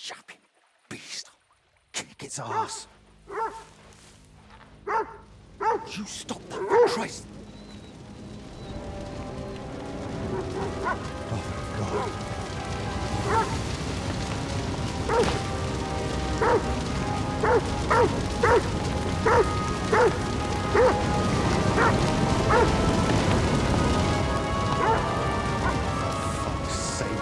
Yapping beast. Kick its ass. You stop that, for Christ! Oh, God. For fuck's sake.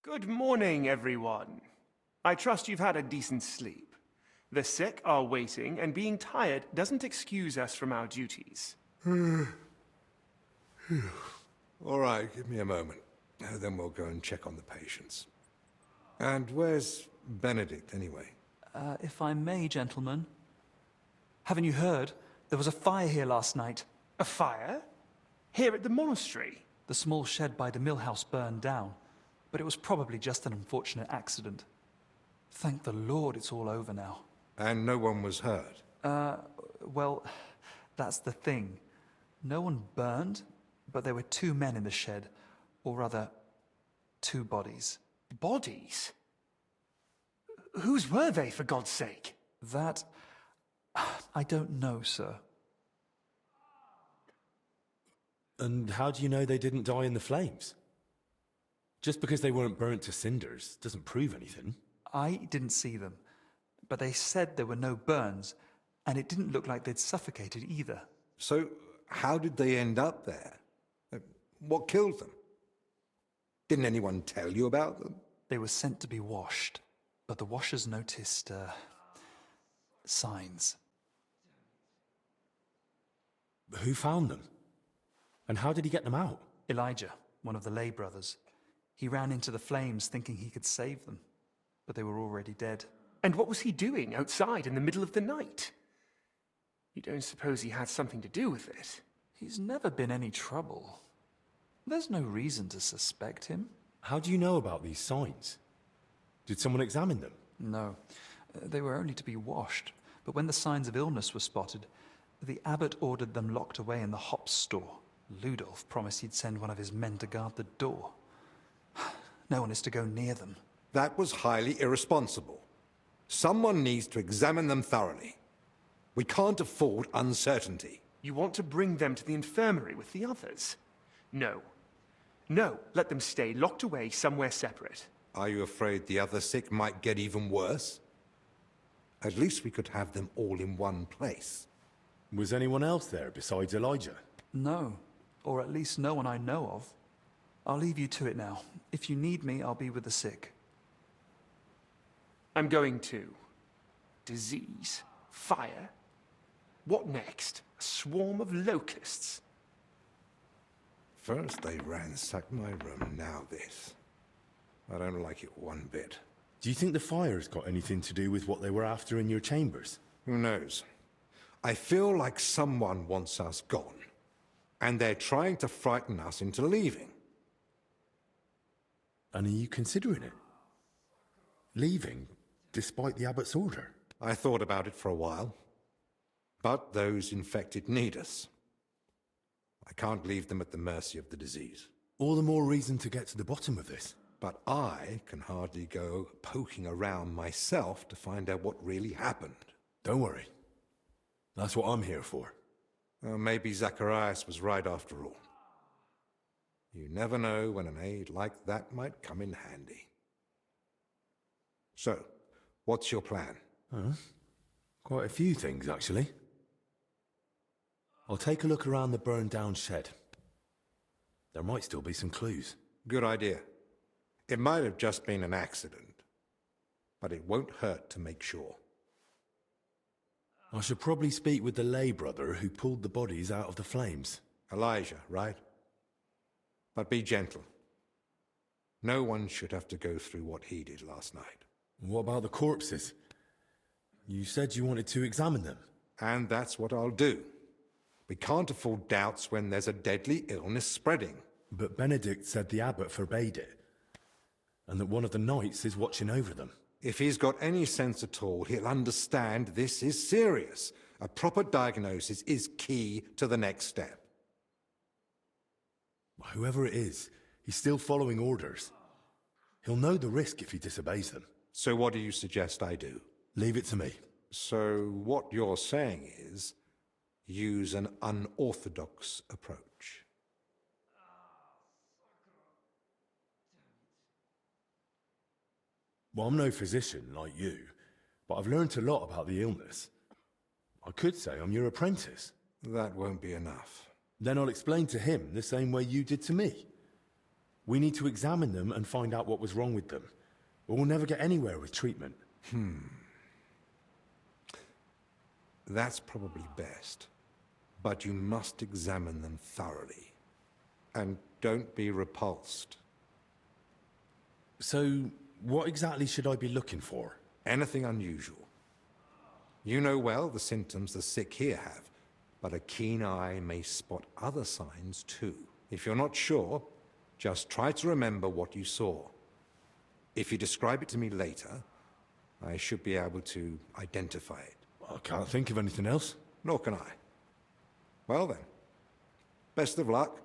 Good morning, everyone. I trust you've had a decent sleep. The sick are waiting, and being tired doesn't excuse us from our duties. All right, give me a moment. Then we'll go and check on the patients. And where's Benedict, anyway? If I may, gentlemen. Haven't you heard? There was a fire here last night. A fire? Here at the monastery? The small shed by the mill house burned down, but it was probably just an unfortunate accident. Thank the Lord it's all over now. And no one was hurt? Well, that's the thing. No one burned, but there were 2 men in the shed. Or rather, 2 bodies. Bodies? Whose were they, for God's sake? That... I don't know, sir. And how do you know they didn't die in the flames? Just because they weren't burnt to cinders doesn't prove anything. I didn't see them, but they said there were no burns, and it didn't look like they'd suffocated either. So, how did they end up there? What killed them? Didn't anyone tell you about them? They were sent to be washed, but the washers noticed, signs. Who found them? And how did he get them out? Elijah, one of the lay brothers. He ran into the flames thinking he could save them, but they were already dead. And what was he doing outside in the middle of the night? You don't suppose he had something to do with it? He's never been any trouble. There's no reason to suspect him. How do you know about these signs? Did someone examine them? No, they were only to be washed, but when the signs of illness were spotted, the abbot ordered them locked away in the hops store. Ludolf promised he'd send one of his men to guard the door. No one is to go near them. That was highly irresponsible. Someone needs to examine them thoroughly. We can't afford uncertainty. You want to bring them to the infirmary with the others? No. No, let them stay locked away somewhere separate. Are you afraid the other sick might get even worse? At least we could have them all in one place. Was anyone else there besides Elijah? No, or at least no one I know of. I'll leave you to it now. If you need me, I'll be with the sick. I'm going to. Disease? Fire? What next? A swarm of locusts? First they ransacked my room, now this. I don't like it one bit. Do you think the fire's got anything to do with what they were after in your chambers? Who knows? I feel like someone wants us gone, and they're trying to frighten us into leaving. And are you considering it? Leaving, despite the abbot's order? I thought about it for a while, but those infected need us. I can't leave them at the mercy of the disease. All the more reason to get to the bottom of this. But I can hardly go poking around myself to find out what really happened. Don't worry. That's what I'm here for. Maybe Zacharias was right after all. You never know when an aid like that might come in handy. So, what's your plan? Quite a few things, actually. I'll take a look around the burned-down shed. There might still be some clues. Good idea. It might have just been an accident, but it won't hurt to make sure. I should probably speak with the lay brother who pulled the bodies out of the flames. Elijah, right? But be gentle. No one should have to go through what he did last night. What about the corpses? You said you wanted to examine them. And that's what I'll do. We can't afford doubts when there's a deadly illness spreading. But Benedict said the abbot forbade it, and that one of the knights is watching over them. If he's got any sense at all, he'll understand this is serious. A proper diagnosis is key to the next step. Whoever it is, he's still following orders. He'll know the risk if he disobeys them. So what do you suggest I do? Leave it to me. So what you're saying is, use an unorthodox approach. Well, I'm no physician like you, but I've learned a lot about the illness. I could say I'm your apprentice. That won't be enough. Then I'll explain to him the same way you did to me. We need to examine them and find out what was wrong with them, or we'll never get anywhere with treatment. That's probably best. But you must examine them thoroughly. And don't be repulsed. So, what exactly should I be looking for? Anything unusual. You know well the symptoms the sick here have, but a keen eye may spot other signs too. If you're not sure, just try to remember what you saw. If you describe it to me later, I should be able to identify it. I can't think of anything else. Nor can I. Well then, best of luck.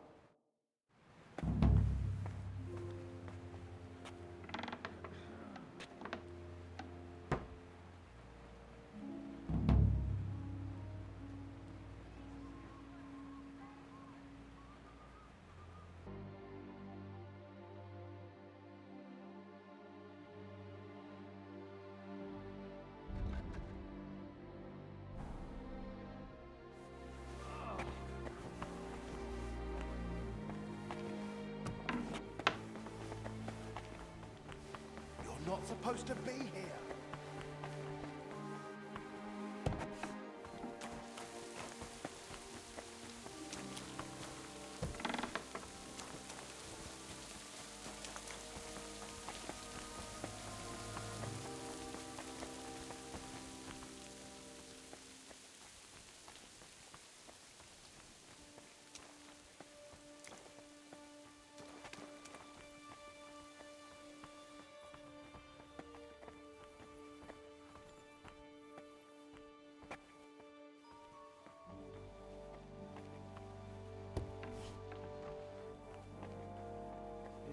You're not supposed to be here.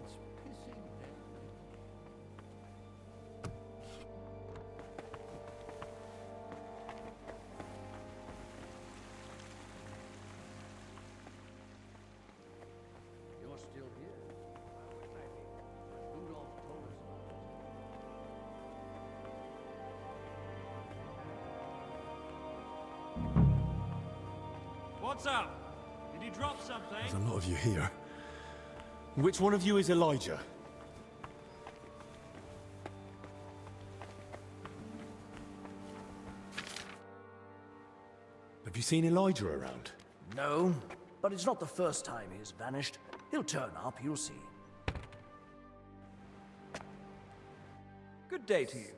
It's pissing down. You're still here. Rudolph told us all. What's up? Did you drop something? There's a lot of you here. Which one of you is Elijah? Have you seen Elijah around? No, but it's not the first time he's vanished. He'll turn up, you'll see. Good day to you.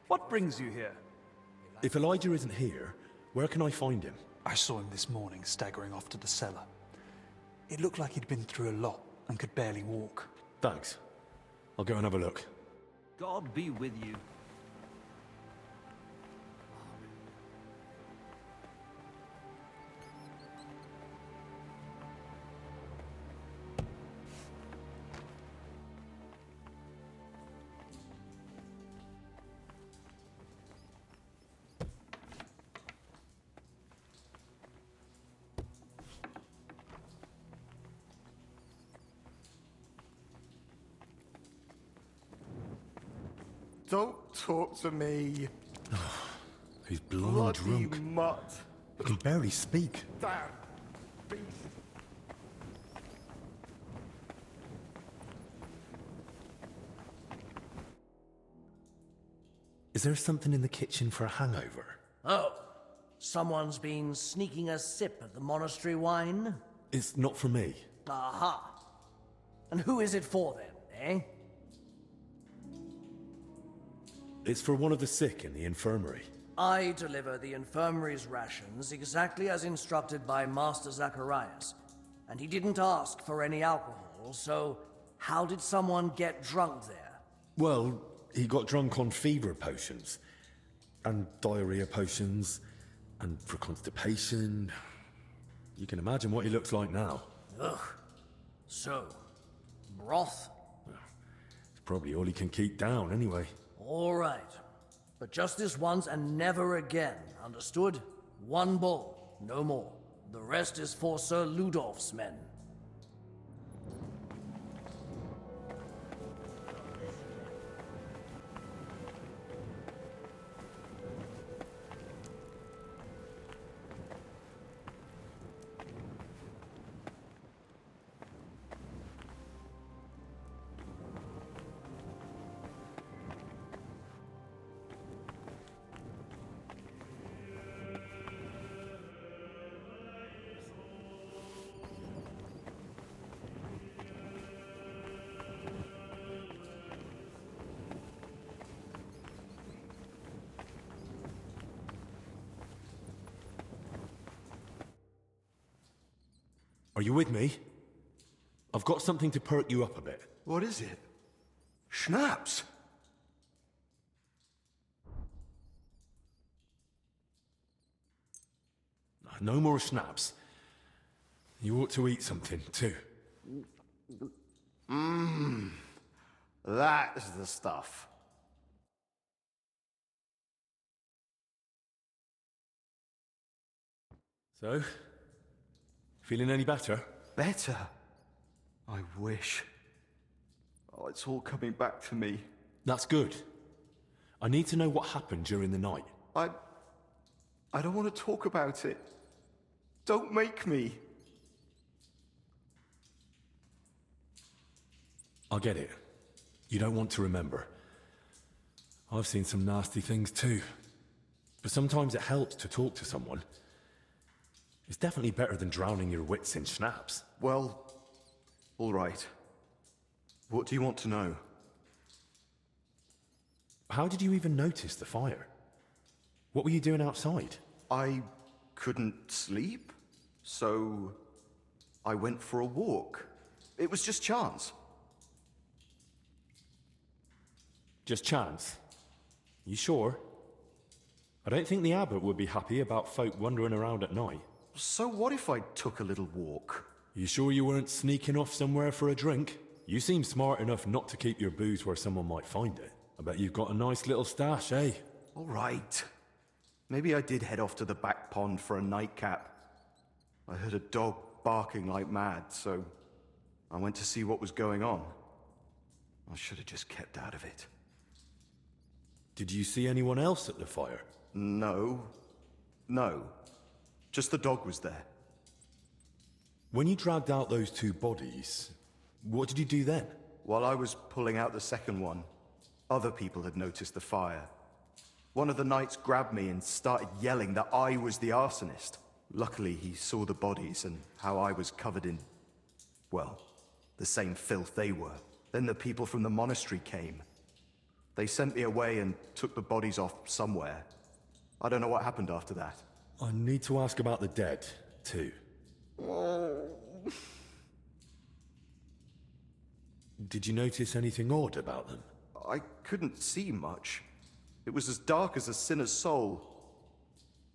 What brings you here? If Elijah isn't here, where can I find him? I saw him this morning staggering off to the cellar. It looked like he'd been through a lot and could barely walk. Thanks. I'll go and have a look. God be with you. Don't talk to me. He's blown Bloody drunk. mutt. He can barely speak. Damn beast. Is there something in the kitchen for a hangover? Oh, someone's been sneaking a sip of the monastery wine? It's not for me. Aha! And who is it for then, eh? It's for one of the sick in the infirmary. I deliver the infirmary's rations exactly as instructed by Master Zacharias. And he didn't ask for any alcohol, so how did someone get drunk there? Well, he got drunk on fever potions, and diarrhea potions, and for constipation. You can imagine what he looks like now. Ugh. So, broth? It's probably all he can keep down anyway. All right. But just this once and never again, understood? One bowl, no more. The rest is for Sir Ludolf's men. Are you with me? I've got something to perk you up a bit. What is it? Schnapps? No more schnapps. You ought to eat something, too. That's the stuff. So, feeling any better? Better? I wish. Oh, it's all coming back to me. That's good. I need to know what happened during the night. I don't want to talk about it. Don't make me. I get it. You don't want to remember. I've seen some nasty things too. But sometimes it helps to talk to someone. It's definitely better than drowning your wits in schnapps. Well, all right. What do you want to know? How did you even notice the fire? What were you doing outside? I couldn't sleep, so I went for a walk. It was just chance. Just chance? You sure? I don't think the abbot would be happy about folk wandering around at night. So what if I took a little walk? You sure you weren't sneaking off somewhere for a drink? You seem smart enough not to keep your booze where someone might find it. I bet you've got a nice little stash, eh? All right. Maybe I did head off to the back pond for a nightcap. I heard a dog barking like mad, so I went to see what was going on. I should have just kept out of it. Did you see anyone else at the fire? No. Just the dog was there. When you dragged out those two bodies, what did you do then? While I was pulling out the second one, other people had noticed the fire. One of the knights grabbed me and started yelling that I was the arsonist. Luckily, he saw the bodies and how I was covered in, well, the same filth they were. Then the people from the monastery came. They sent me away and took the bodies off somewhere. I don't know what happened after that. I need to ask about the dead, too. Did you notice anything odd about them? I couldn't see much. It was as dark as a sinner's soul.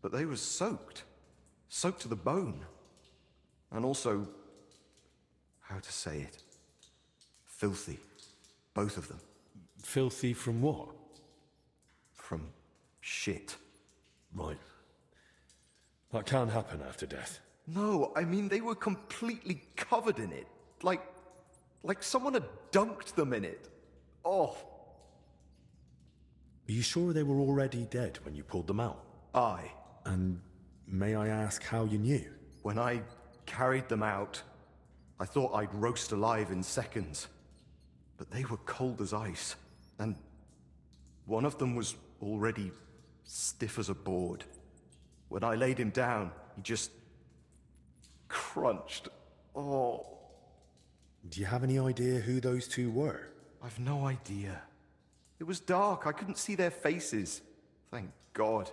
But they were soaked. Soaked to the bone. And also, how to say it? Filthy. Both of them. Filthy from what? From shit. Right. That can happen after death. No, I mean they were completely covered in it. Like someone had dunked them in it. Oh. Are you sure they were already dead when you pulled them out? Aye. And may I ask how you knew? When I carried them out, I thought I'd roast alive in seconds. But they were cold as ice. And one of them was already stiff as a board. When I laid him down, he just crunched. Oh. Do you have any idea who those two were? I've no idea. It was dark. I couldn't see their faces. Thank God.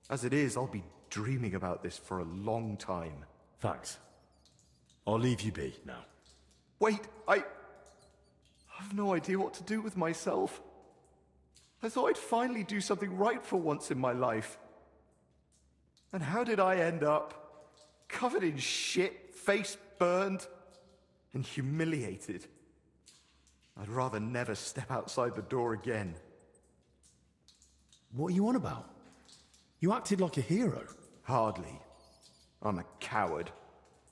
As it is, I'll be dreaming about this for a long time. Thanks. I'll leave you be now. Wait, I've no idea what to do with myself. I thought I'd finally do something right for once in my life. And how did I end up? Covered in shit, face burned, and humiliated. I'd rather never step outside the door again. What are you on about? You acted like a hero. Hardly. I'm a coward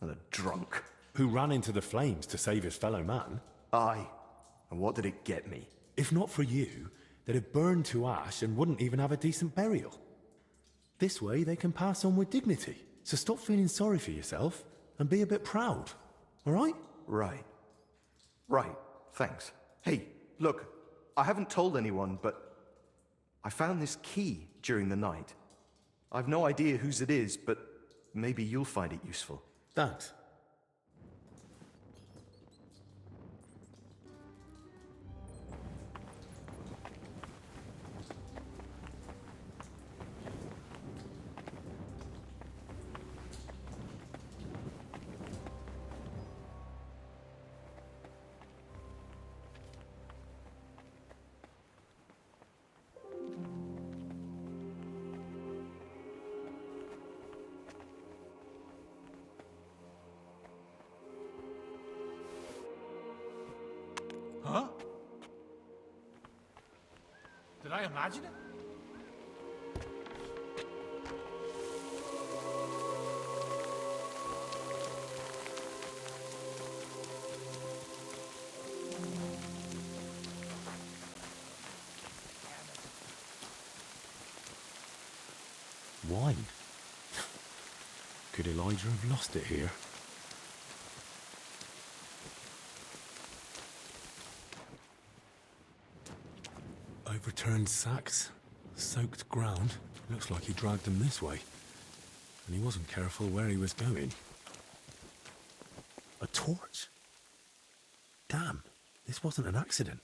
and a drunk. Who ran into the flames to save his fellow man. Aye. And what did it get me? If not for you, they'd have burned to ash and wouldn't even have a decent burial. This way they can pass on with dignity. So stop feeling sorry for yourself and be a bit proud, all right? Right. Right. Thanks. Hey, look, I haven't told anyone, but I found this key during the night. I've no idea whose it is, but maybe you'll find it useful. Thanks. Huh? Did I imagine it? Wine. Could Elijah have lost it here? Overturned sacks, soaked ground. Looks like he dragged them this way. And he wasn't careful where he was going. A torch? Damn, this wasn't an accident.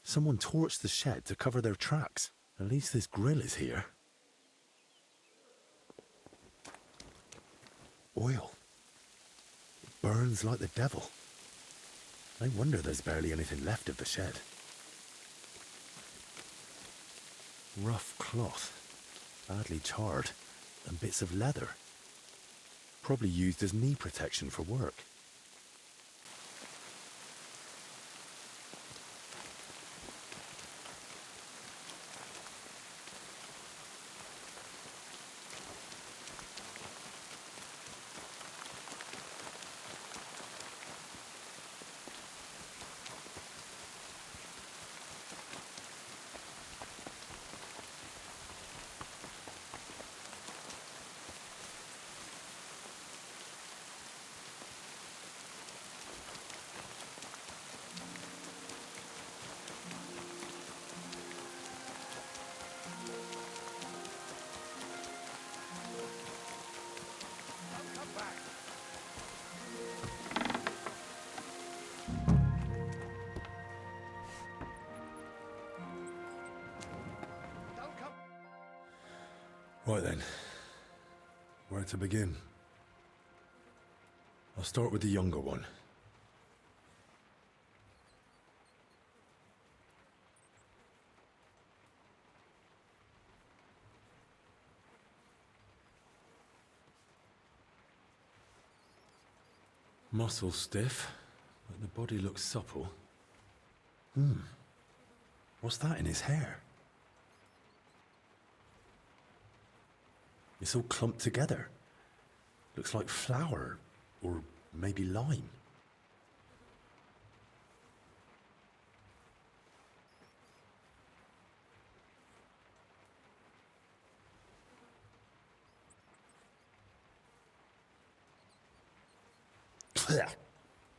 Someone torched the shed to cover their tracks. At least this grill is here. Oil. It burns like the devil. No wonder there's barely anything left of the shed. Rough cloth, badly charred, and bits of leather. Probably used as knee protection for work. Right then, where to begin? I'll start with the younger one. Muscle stiff, but the body looks supple. What's that in his hair? It's all clumped together. Looks like flour, or maybe lime.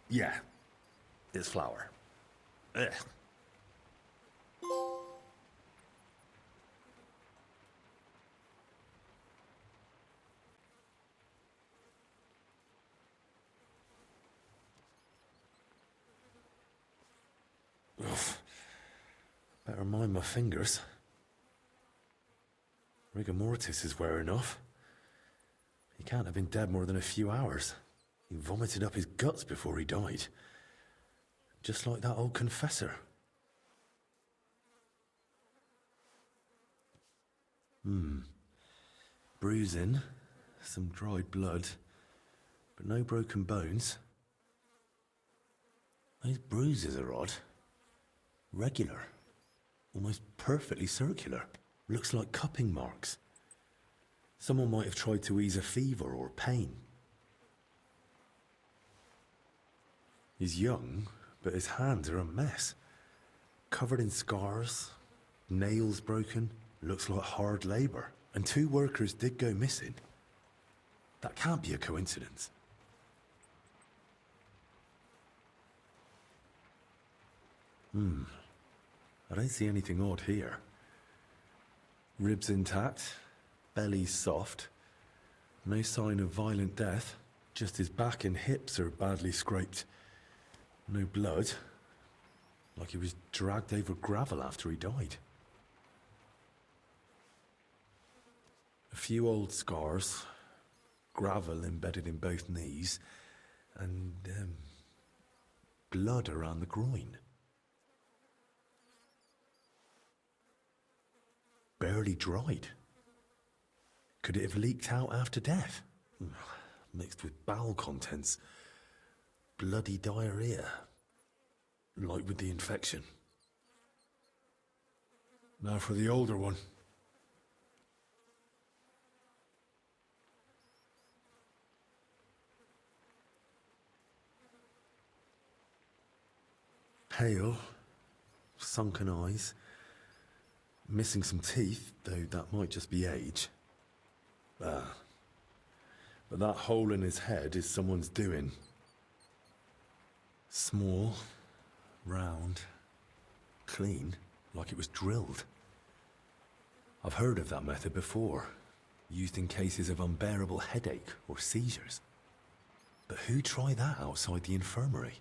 Yeah, it's flour. Ugh. Better mind my fingers. Rigor mortis is wearing off. He can't have been dead more than a few hours. He vomited up his guts before he died. Just like that old confessor. Bruising, some dried blood, but no broken bones. Those bruises are odd. Regular. Almost perfectly circular. Looks like cupping marks. Someone might have tried to ease a fever or pain. He's young, but his hands are a mess. Covered in scars, nails broken, looks like hard labor. And 2 workers did go missing. That can't be a coincidence. I don't see anything odd here. Ribs intact, belly soft. No sign of violent death. Just his back and hips are badly scraped. No blood. Like he was dragged over gravel after he died. A few old scars, gravel embedded in both knees, and blood around the groin. Barely dried. Could it have leaked out after death? Mixed with bowel contents. Bloody diarrhea. Like with the infection. Now for the older one. Pale, sunken eyes, missing some teeth, though that might just be age. But that hole in his head is someone's doing. Small, round, clean, like it was drilled. I've heard of that method before, used in cases of unbearable headache or seizures. But who'd try that outside the infirmary?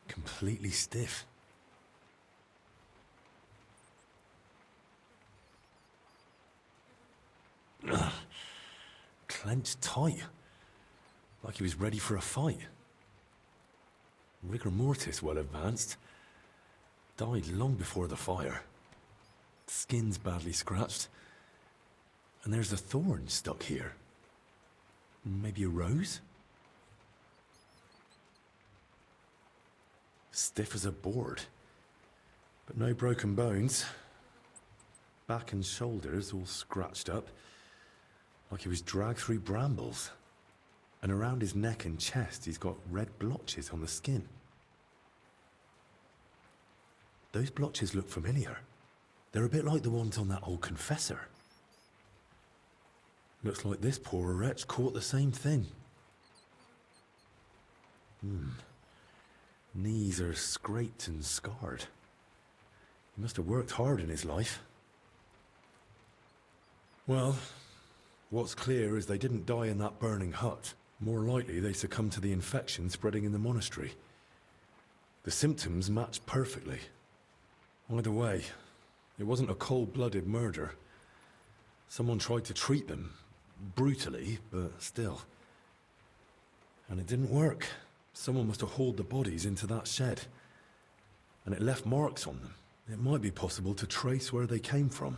Completely stiff. Clenched tight, like he was ready for a fight. Rigor mortis well advanced. Died long before the fire. Skin's badly scratched. And there's a thorn stuck here. Maybe a rose? Stiff as a board. But no broken bones. Back and shoulders all scratched up. Like he was dragged through brambles. And around his neck and chest, he's got red blotches on the skin. Those blotches look familiar. They're a bit like the ones on that old confessor. Looks like this poor wretch caught the same thing. Knees are scraped and scarred. He must have worked hard in his life. Well, what's clear is they didn't die in that burning hut. More likely they succumbed to the infection spreading in the monastery. The symptoms matched perfectly. Either way, it wasn't a cold-blooded murder. Someone tried to treat them, brutally, but still. And it didn't work. Someone must have hauled the bodies into that shed. And it left marks on them. It might be possible to trace where they came from.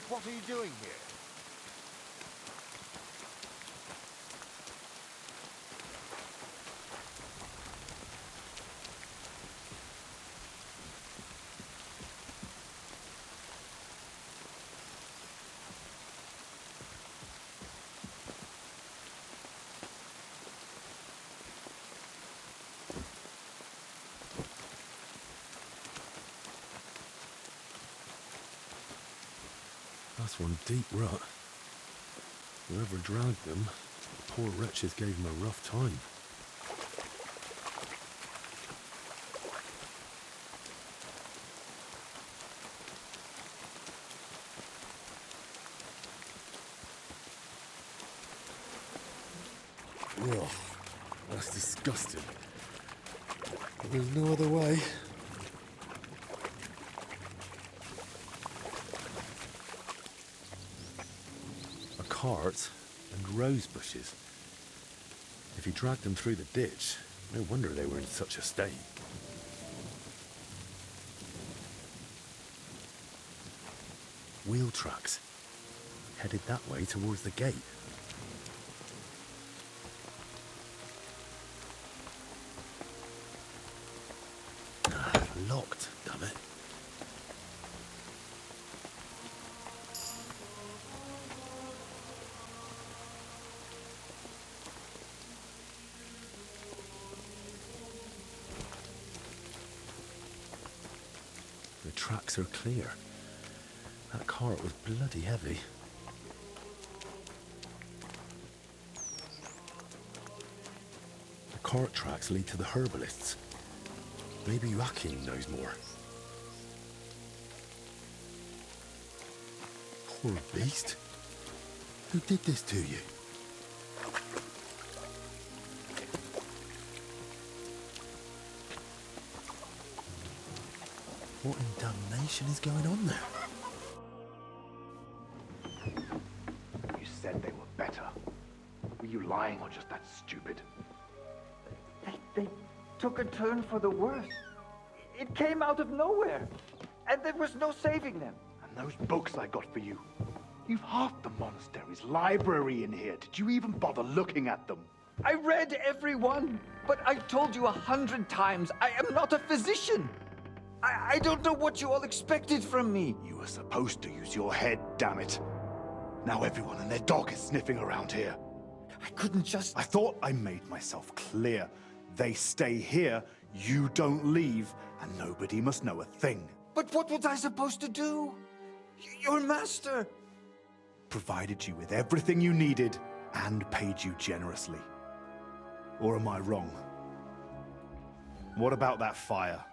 What are you doing here? That's one deep rut. Whoever dragged them, the poor wretches gave him a rough time. Ugh, that's disgusting. But there's no other way. A cart and rose bushes. If he dragged them through the ditch, no wonder they were in such a state. Wheel tracks. Headed that way towards the gate. Locked, damn it. The tracks are clear. That cart was bloody heavy. The cart tracks lead to the herbalists. Maybe Joachim knows more. Poor beast. Who did this to you? What in damnation is going on there? You said they were better. Were you lying or just that stupid? They took a turn for the worse. It came out of nowhere, and there was no saving them. And those books I got for you. You've half the monastery's library in here. Did you even bother looking at them? I read every one, but I told you 100 times, I am not a physician. I don't know what you all expected from me. You were supposed to use your head, damn it. Now everyone and their dog is sniffing around here. I couldn't just... I thought I made myself clear. They stay here, you don't leave, and nobody must know a thing. But what was I supposed to do? Your master... Provided you with everything you needed, and paid you generously. Or am I wrong? What about that fire?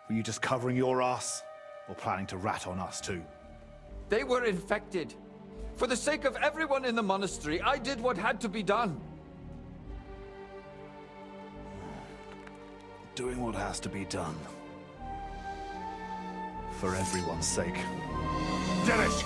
Were you just covering your ass, or planning to rat on us too? They were infected. For the sake of everyone in the monastery, I did what had to be done. Doing what has to be done. For everyone's sake. Dennis!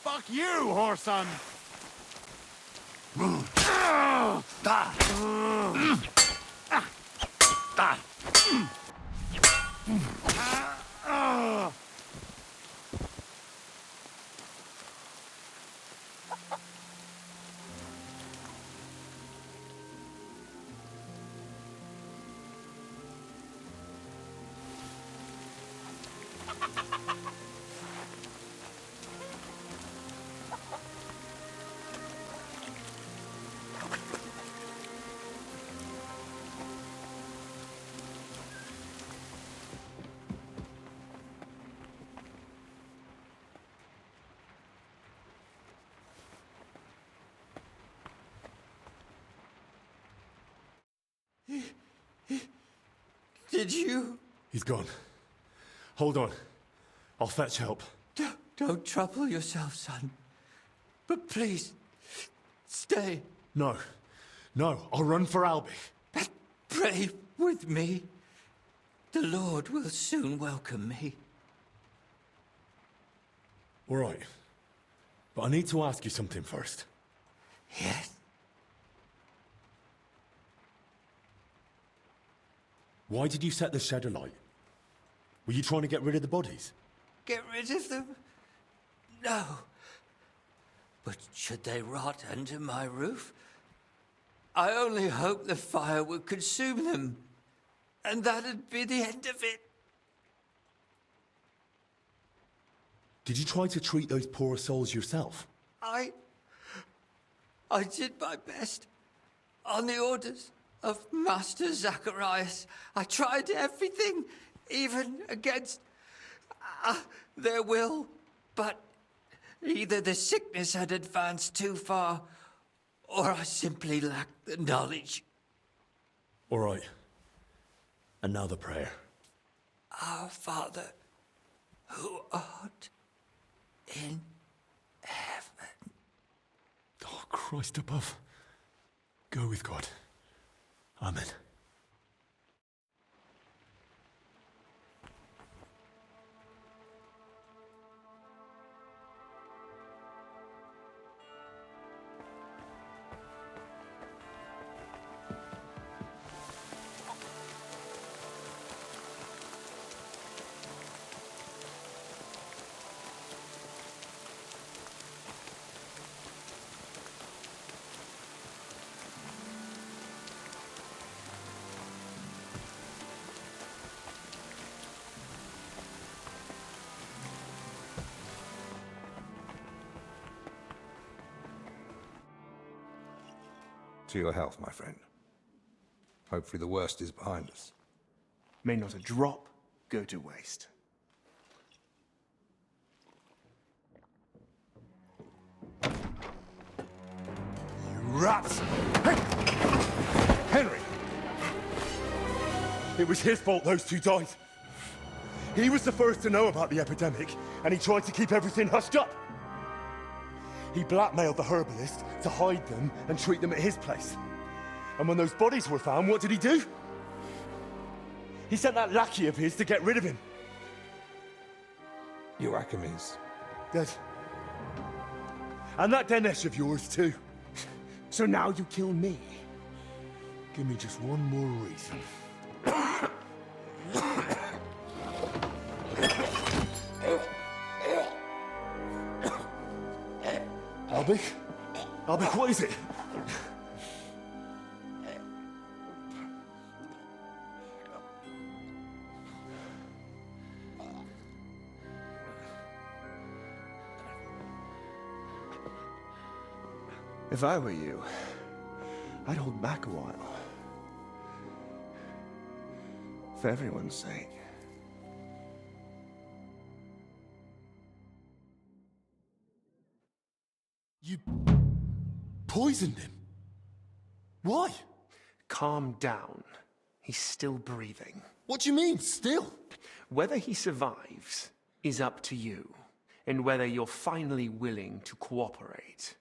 Fuck you, whoreson! Did you? He's gone. Hold on. I'll fetch help. Don't trouble yourself, son. But please, stay. No. No, I'll run for Albie. Pray with me. The Lord will soon welcome me. All right. But I need to ask you something first. Yes? Why did you set the shed alight? Were you trying to get rid of the bodies? Get rid of them? No. But should they rot under my roof? I only hoped the fire would consume them, and that'd be the end of it. Did you try to treat those poor souls yourself? I did my best. On the orders of Master Zacharias, I tried everything, even against their will. But either the sickness had advanced too far, or I simply lacked the knowledge. All right. Another prayer. Our Father, who art in heaven. Oh, Christ above. Go with God. Amen. To your health, my friend. Hopefully the worst is behind us. May not a drop go to waste. You rats! Hey! Henry! It was his fault those two died. He was the first to know about the epidemic, and he tried to keep everything hushed up. He blackmailed the herbalist to hide them and treat them at his place. And when those bodies were found, what did he do? He sent that lackey of his to get rid of him. Joachim is dead. And that Dinesh of yours too. So now you kill me. Give me just one more reason. Albie, what is it? If I were you, I'd hold back a while. For everyone's sake. You poisoned him? Why? Calm down. He's still breathing. What do you mean, still? Whether he survives is up to you, and whether you're finally willing to cooperate.